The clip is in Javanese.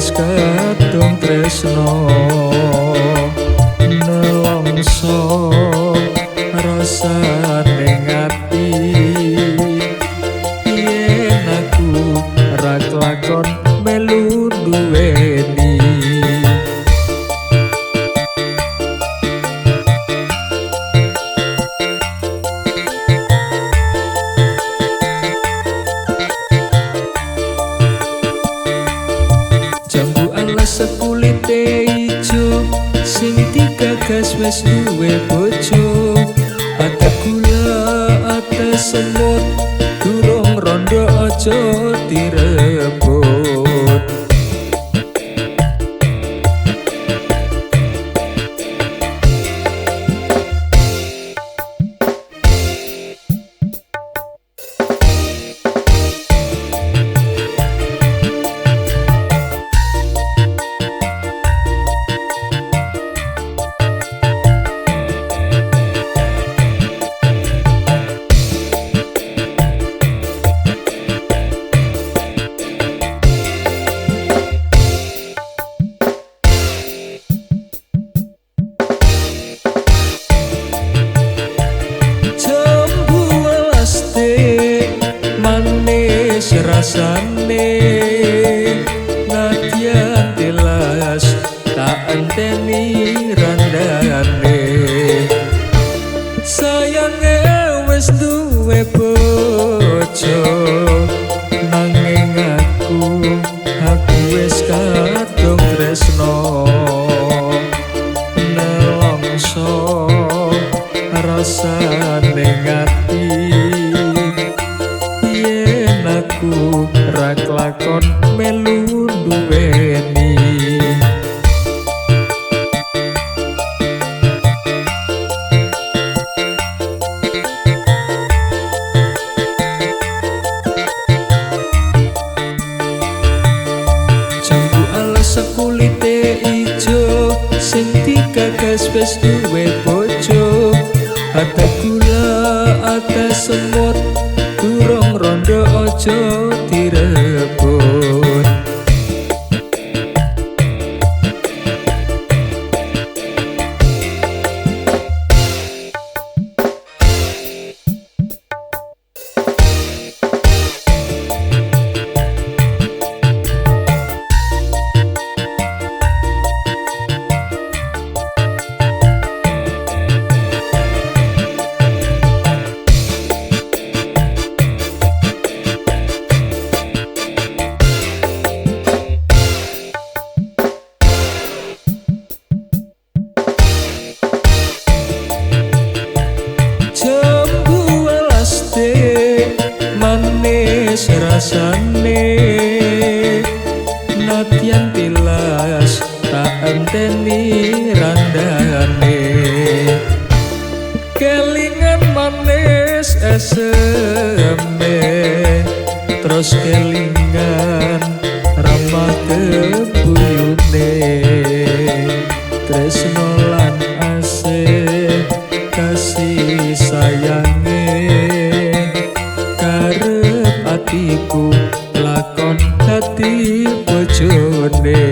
wis kadung tresno nelongso rasa ning ati yen aku ra kelakon melu duweni jambu alas sekulite ijo sing digagas wis duwe bojo ate gula ate semut durung rondo aja direbut rasane nadyan telas tak enteni randane sayange wis duwe bojo nanging aku wis kadung tresno nelongso rasane ati aku ra kelakon melu duweni jambu alas sekulite ijo sing digagas wis duwe bojo ate gula ate semut durung rondo aja direbut manis rasane nadyan tilas tak enteni randane kelingan manis eseme terus kelingan ramah kebuyune tresno lan asih kasih sayange atiku lakon hati bojone